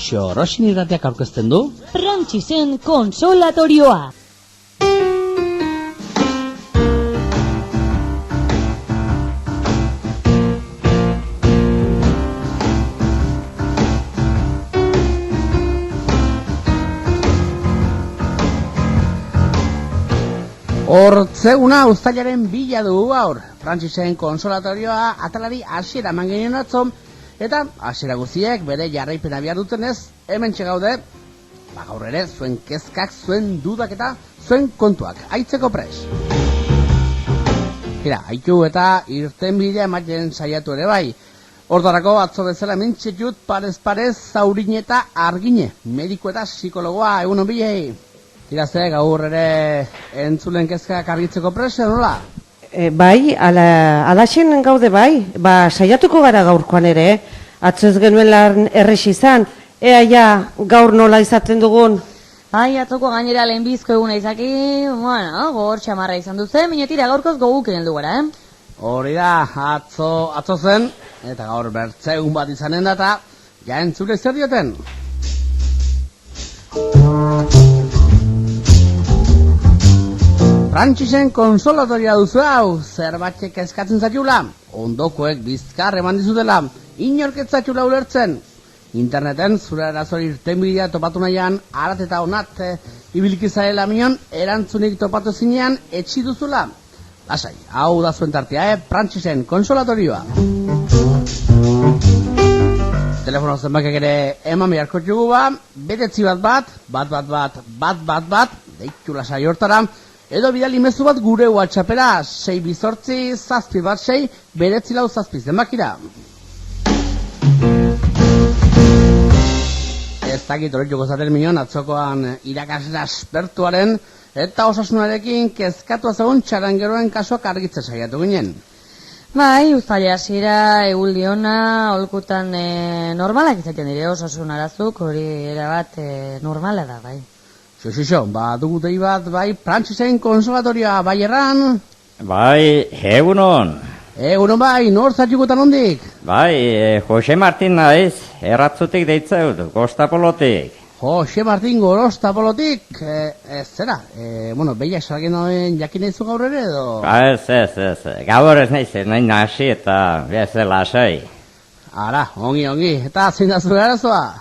Xoroxin irratiak aurkezten du Frantxisen konsolatorioa. Hortzeguna uztailaren bila dugu gaur. Frantxisen konsolatorioa atalari hasiera eman genuen atzo, eta hasiera guztiek bere jarraipena behar dutenez, hemen txegaude, gaur ere zuen kezkak, zuen dudak eta zuen kontuak, aitzeko pres. Aitu eta irten bila ematen saiatu ere bai. Hortarako atzo bezala mintxetut parez zaurin eta argine, mediko eta psikologoa, egunon bilei. Ze gaur ere entzulen kezkak argitzeko presa, nola? Bai, alaxen gaude bai, saiatuko gara gaurkoan ere, atzo ez genuen lan erresi izan, ea ja gaur nola izaten dugun. Bai, atzoko gainera lehenbizko eguna izaki, gogor txamarra izan duzen, minetira gaurkoz goguken heldu gara, Hori da, atzo zen, eta gaur bertzegun bat izanen da, eta ja entzule zer dioten. Frantxisen konsolatoria duzu hau, zerbatxek eskatzen zatiula, ondokoek bizkar eman dizutela, inorketzatxula ulertzen. Interneten zure arazori irtenbidea topatu nahian, arat eta onat, ibilkizarela mion, erantzunik topatu zinean, etxi duzula. Lasai, hau da zuen tartea, Frantxisen konsolatorioa. Telefono zenbakek ere eman beharko txugu betetzi bat, deitu lasai hortara, edo bidali mezu bat gure WhatsAppera, 628-716, beretzi lau zazpi zenbakira. Ez dakit horretxoko zaten minon, atzokoan irakasle aspertuaren, eta osasunarekin kezkatu azagun txarangeroen kasuak argitzen saiatu ginen. Bai, uztaila hasiera, eguldi ona, holkutan normalak izaten dire osasun arazuk, hori erabat normala da, bai. Xo, dugu dei bat, bai, Frantxisen konsolatorioa, bai erran? Bai, egunon. Egunon bai, nor zatxukutan ondik? Bai, Jose Martin naiz, erratzutik deitzeut, Gostapolotik. Jose Martin Gorostapolotik, zera, behiak salgen noen jakin nahizu gaur ere edo? Ez, gaur ez nahi nasi eta bezala asai. Ara, ongi, eta zein da zure arazoa?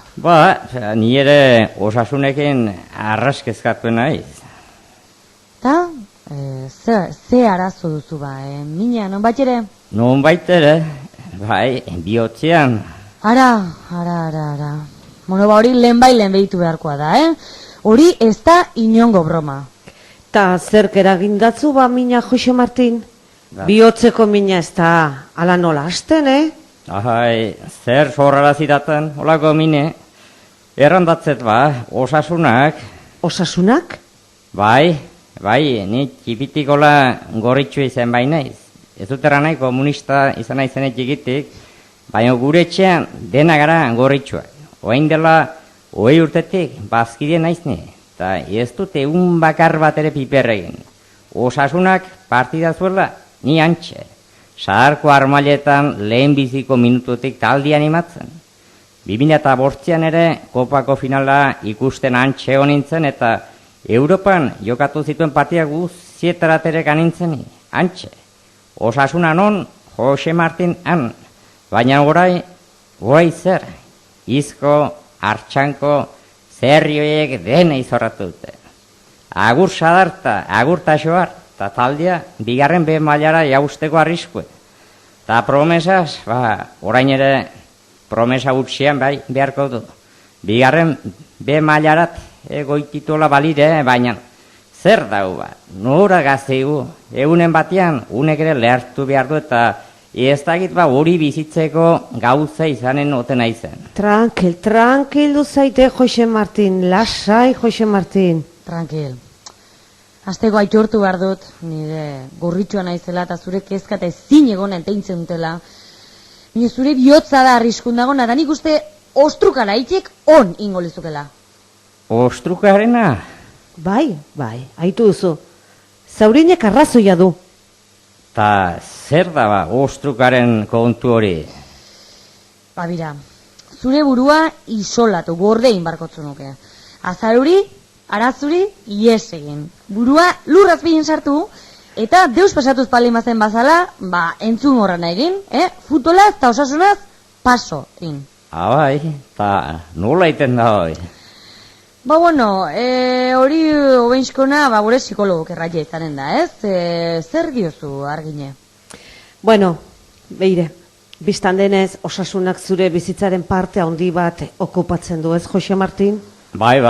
Ni ere osasunekin arraskezkatu naiz. Ta, ze arazo duzu mina, non bat ere? Non baitere, bai, bihotzean. Ara. Hori lehen behitu beharkoa da, Hori ez da inongo broma. Ta zerk eragindatzu mina, Jose Martin? Bihotzeko mina ez da ala nola hasten, Zer zorrala zidatan, olako mine, errandatzet osasunak. Osasunak? Bai, ni txipitikola gorritxu izan bai naiz. Ez dut nahi komunista izan naizenet txikitik, baina gure etxean dena gara gorritxuak. Oain dela, 20 urtetik, bazkide naizni, eta ez dut egun bakar bat ere piperregin. Osasunak partida zuela, ni antxe. Saharko armailetan lehen biziko minututik taldi animatzen. 2005an ere kopako finala ikusten antxe honintzen eta Europan jokatu zituen partiak guztietaraterek anintzen, antxe. Osasuna non, Jose Martin han, baina orai zer, izko, hartxanko, zerrioiek dene izorratu dute. Agur sadarta, agur taxoar, eta taldia, bigarren B mailara jausteko arriskue. Ta promesaz, orain ere promesa gutxian beharko du. Bigarren B mailarat goititola balire, baina zer dau nora gazteigu, egunen batean, unek ere lehartu behar du eta ez dakit hori bizitzeko gauza izanen otena izan. Tranquil duzaite, Jose Martin, lasai, Jose Martin. Tranquil. Azteko aitortu behar dut, nire gorritxua naizela eta zure kezka eta ezin egonen teintzen dutela. Nire zure bihotza da arriskundago, eta nik uste ostrukara itxek on ingolizukela. Ostrukarena? Bai, haitu duzu. Zaurinek arrazoia du. Ta zer da ostrukaren kontu hori? Bira, zure burua isolatu, gordein barkotzu nuke. Azaruri, arazuri, ies egin. Burua lurrazpilin sartu, eta deus pasatuz palimazen bazala, entzun horrena egin, futbolaz eta osasunaz, paso egin. Bai, eta nola iten da hoi? Hori obeinskona, gure psikologok erraia izanen da, ez? Zer diozu, Argine? Bueno, beire, biztan denez, osasunak zure bizitzaren parte handi bat okupatzen du, ez, Jose Martin? Bai,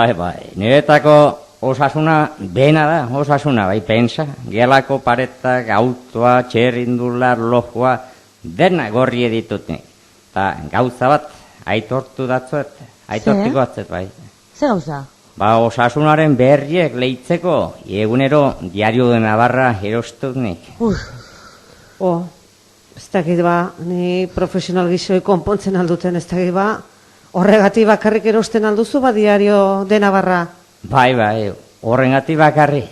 niretako osasuna bena da, osasuna, bai, pensa. Gelako paretak, autoa, txerrindular, lojua, dena gorri editut nik. Eta gauza bat, aitortu datzuet, aitortiko atzet, bai. Ze gauza? Osasunaren berriek lehitzeko, egunero diario de Navarra erostut nik. Ez dakit ni profesional gizoi konpontzen alduten, ez dakit horregatik bakarrik erosten alduzu diario de Navarra? Bai, horregatik bakarri.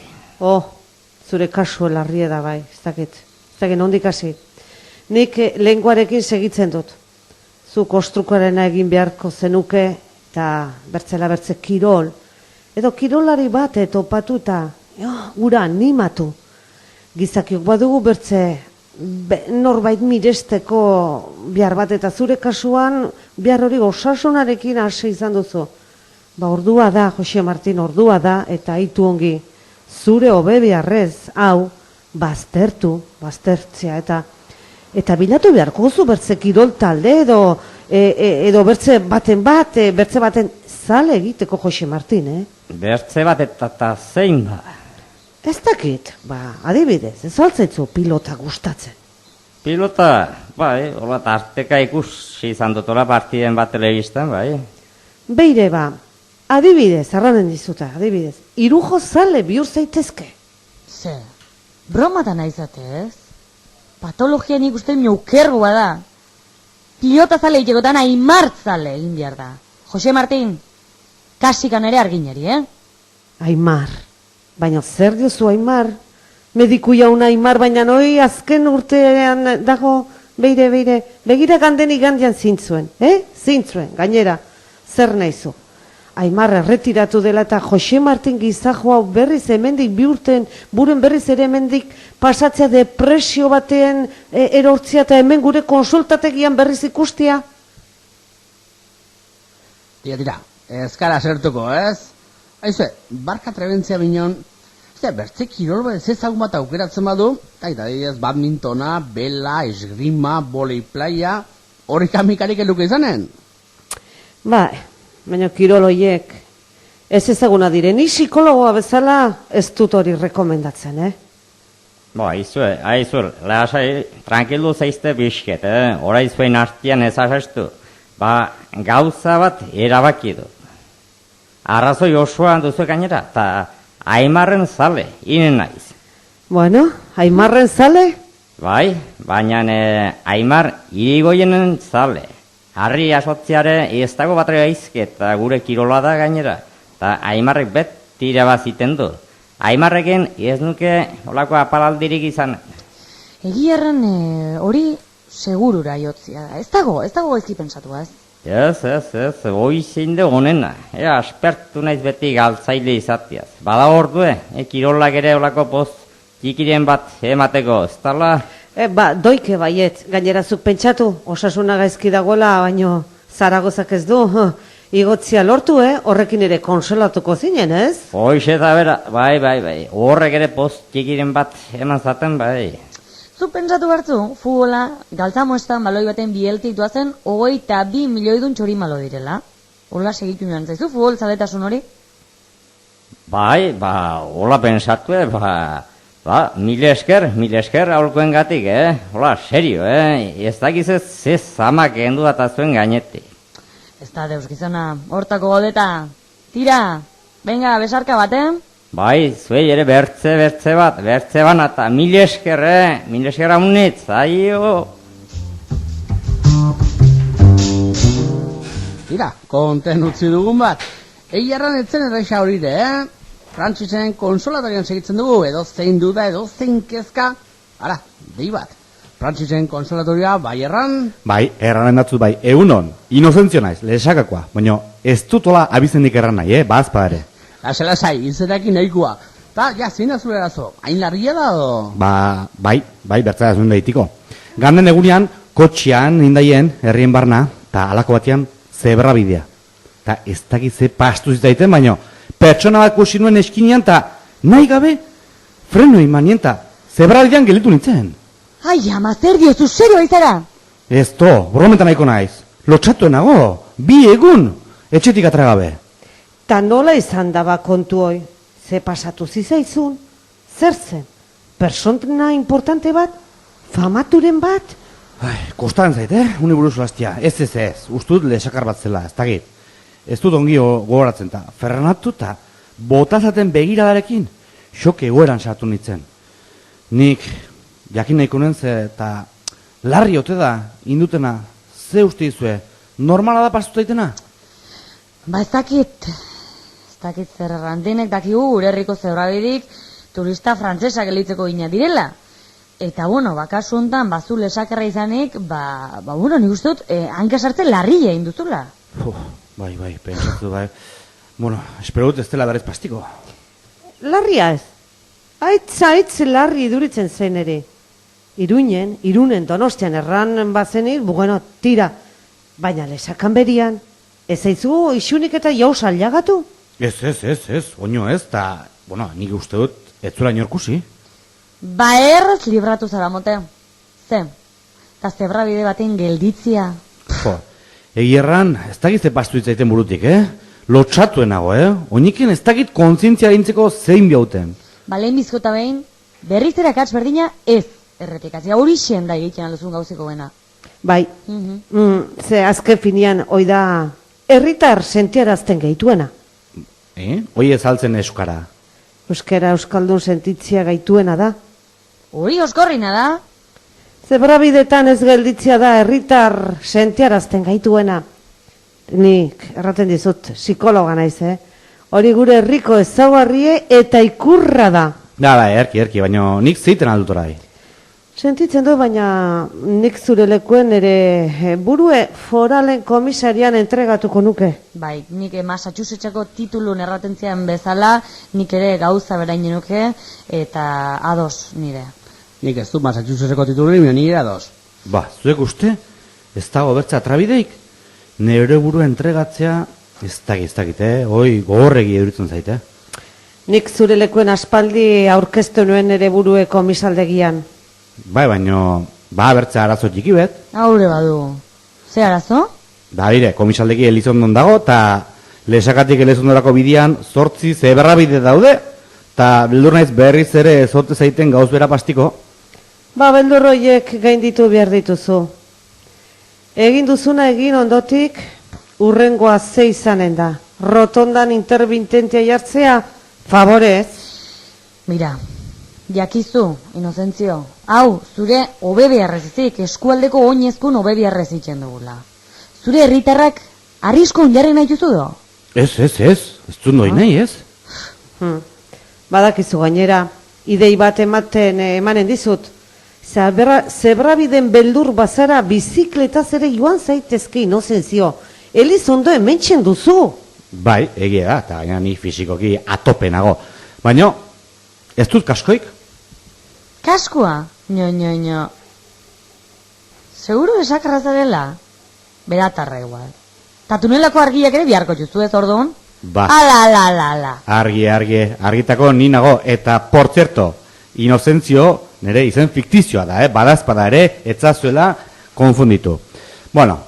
Zure kasu larria da bai, ez dakit nondik hasi. Nik lenguarekin segitzen dut. Zu kostrukoarena egin beharko zenuke, eta bertze kirol, edo kirolari bat topatuta, gura animatu. Gizakiok badugu bertze norbait miresteko behar bat, eta zure kasuan behar hori osasunarekin hasi izan duzu. Ordua da, Jose Martin, ordua da, eta haitu ongi, zure hobe beharrez, hau, baztertzea, eta bilatu beharko zu bertze kirol talde, edo bertze baten zale egiteko, Jose Martin, Bertze bat eta zein ba? Ez dakit, adibidez, ez altzaitzu pilota gustatzen. Pilota, hola tarteka ikusi izan dutola partiden bat telebistan, bai. Beire adibidez, arranen dizuta, adibidez, irujo zale bihur zaitezke. Ze, bromatan aizate, ez? Patologian ikusten miaukergoa da. Pilota zale itekotan Aimar zale egin behar da. Jose Martin, kasikan ere Argineri, Aimar, baina zer diozu Aimar? Mediku jauna Aimar, baina noi azken urtean dago, beire, begira gandenik gandian zintzuen, Zintzuen, gainera, zer nahizu? Aimar erretiratu dela eta Jose Martin gizajo hau berriz hemendik bihurten, buren berriz ere hemendik pasatzea depresio batean erortzea eta hemen gure konsultategian berriz ikustia? Tira, ez gara zertuko, ez? Aizue, barka trebentzia binon, bertze kirol bat ez ezagun bat aukeratzen badu, eta didez badmintona, bela, esgrima, volei playa, horrik amikarik eluke izanen? Baina kiroloiek ez ezaguna dire, ni psikologoa bezala ez dut hori rekomendatzen, Aizue, lehasai, tranquildu zaizte bisket, Hora izuen artian ez asastu. Gauza bat erabaki du. Arrazoi osoan duzu gainera, eta Aimarren zale, inen naiz. Aimarren zale? Bai, baina Aimar irigoienen zale. Harri asotziare ez dago bat gaizke eta gure kirola da gainera. Eta Aimarrek beti irabaziten du. Aimarreken ez nuke olako apalaldirik izan. Egiarren hori segurura jotzia da. Ez dago gaizki pensatu, ez? Ez, hoi zein de honena. Aspertu naiz beti galtzaile izatiaz. Bada ordue, kirolak ere olako poz txikiren bat emateko, ez tala? Doike baiet, gainerazuk pentsatu, osasuna gaizki dagoela, baino Zaragozak ez du, igotzia lortu, horrekin ere konsolatuko zinen, ez? Hoize da bera, bai, horrek ere poz txikiren bat eman zaten, bai. Zu pentsatu hartzu, futbola, galtzamoestan baloi baten bieltik duazen, 22 milioidun txori malo direla. Hola segitu nioan zaizu, futbol zaletasun hori? Bai, hola pensatu, mil esker aholkoen gatik, hola, serio, ez dakizez ze zamak egendu datazuen gainetik. Ez da, deus gizona, hortako godeta, tira, venga, besarka baten? Bai, zuei ere bertze bana, eta mil esker haunitz, aio! Tira, konten utzi dugun bat. Egiarran etzen erraixa horire, Frantzizen konsolatorian segitzen dugu, edo zein duda, edo zein kezka. Ara, dei bat. Frantzisen konservatoria, bai erran? Bai, erranen datzut bai, egunon, inozentzio naiz, lehesakakoa, baina ez dutola abizenik erran nahi, bazpadare. Lasela zai, izenekin nahikoa. Ta, ja, zein da zure erazo? Hain larria da o? Bai, bertzara zuen daitiko. Ganden egunean, kotxean, indaien, herrien barna, eta alako batean, zebra bidea. Ta ez dakiz ze pastu zitaiten, baina pertsona bat kusi nuen eskinean, ta nahi gabe, freno imanien, ta zebra bidean gelitu nintzen. Ai, ama, zer diozu, serioa izara? Ez to, brometan nahiko naiz. Lotxatuen nago, 2 egun, etxetik atragabe. Ta nola izan daba kontu hoi? Ze pasatu zizaizun? Zer zen? Persona importante bat? Famaturen bat? Kostan zait, Uni buruz lastia. Ez, ustut lehesakar bat zela, ez dakit. Ez dut ongi gogoratzen, ta Fernatu eta botazaten begiradarekin, xoke egoeran sartu nintzen. Nik, jakin nahiko nuen eta larri ote da, indutena, ze uste izue, normala da pastu daitena? Ba, ez dakit zer erran, denek dakigu gure herriko zebrabidik turista frantzesak elitzeko gina direla. Eta, bueno, kasu hontan, bazu lesakerra izanik, bueno, nik uste dut, hanka sartzen larria induzula. Bai, pentsatu bai. Bueno, espero dut ez dela berez pastiko. Larria ez. Aitz larri iduritzen zen ere. Irunen, Donostian erran bazenit, bueno, tira. Baina lesakan berian, ez aizu isunik eta jauz aliagatu? Ez, oino ez, eta, bueno, nik uste dut, ez zula inorkusi. Ba, erroz libratu zara, mote. Ze, eta zebra bide baten gelditzia. Egierran, ez dakit ze pastu itzaiten burutik, Lotxatuen nago, Oiniken ez dakit kontzientzia gintzeko zein biauten. Ba, lehen bizkota behin, berriz erakatz berdina ez errepikatzea. Hori xen da egiten aldozun gauziko bena. Bai, ze azken finian, hoi da, herritar sentiarazten gehituena. Hoi ez altzen euskara. Euskara euskaldun sentitzia gaituena da. Hori oskorrina da. Zebrabidetan ez gelditzia da herritar sentiarazten gaituena. Nik erraten dizut, psikologa naiz, Hori gure herriko ezaugarrie eta ikurra da. Erki, baina nik zeiten aldut orai. Sentitzen du, baina nik zure lekuen ere burue foralen komisarian entregatuko nuke. Bai, nik Massachusettseko titulun erratentzian bezala, nik ere gauza berain nuke eta ados nire. Nik ez du Massachusettseko titulurik, nire ados. Zuek uste, ez dago bertza atrabideik, nire burua entregatzea, ez dakit, hoi gogorregi eduritzen zaite. Nik zure lekuen aspaldi aurkeztu nuen ere burue komisaldegian. Baina, bertza arazo txiki bet. Haure badu. Ze arazo? Komisaldegi Elizondon dago, eta lesakatik Elizondorako bidean 8 zeberra bide daude, eta beldur naiz berriz ere zorte zaiten gauz bera pastiko. Beldur horiek gainditu behar dituzu. Egin duzuna egin ondotik, urrengoa ze izanen da. Rotondan interbintentia jartzea, favorez. Mira, jakizu, inozentzio. Hau, zure hobe beharrezizik, eskualdeko oinezkun hobe beharrezitzen dugula. Zure herritarrak arrisko onjarri nahi duzu do? Ez du noi nahi, ez? Badakizu gainera, idei bat emanen dizut. Zebrabiden beldur bazara bizikletaz ere joan zaitezke inozentzio. Elizondo hementxen duzu. Bai, egia da, eta gaina ni fisikoki atopenago. Baina, ez dut kaskoik? Kaskoa? Nio. Seguro esakarra zarela? Beratarra igual. Ta tunelako argiak ere biharko juzu ez orduan? Ala. Argitako ni nago, eta por cierto, inozentzio, nire izen fiktizioa da, badazpada ere, etzazuela konfunditu. Bueno,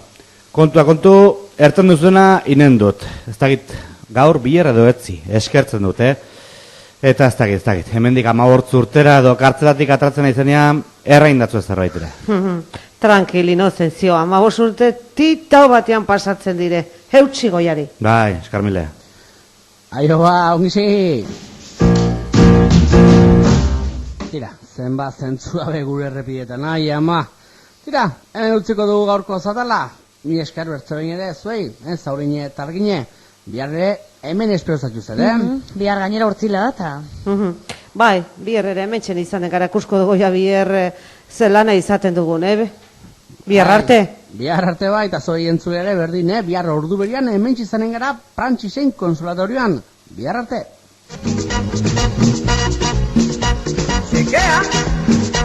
kontu, ertan duzuena inen dut. Ez dakit, gaur bier edo etzi, eskertzen dut, Eta ez dakit, hemendik 15 urtera edo kartzelatik atratzen aizenean, erraindatzu ez zerbaitera. Tranquil, inozentzio, 15 urte titau batean pasatzen dire, heutsi goiari. Bai, eskarmilea. Aio ongizi! Tira, zenbat zentzua be gure errepietan, ama. Tira, hemen utziko dugu gaurko zatala. Ni esker bertze behin ere, zuei, zaurine eta argine. Biarre, hemen espero zatu zer, Bihar gainera hortzila data. Bai, bier ere hemen txen izanen gara kusko dugu ja bier zelana izaten dugun, Bihar arte. Bihar arte bai, eta zoi entzule ere berdin, bihar ordu berian hemen izanen gara Prantxisen konsulatorioan. Bihar arte. Se queda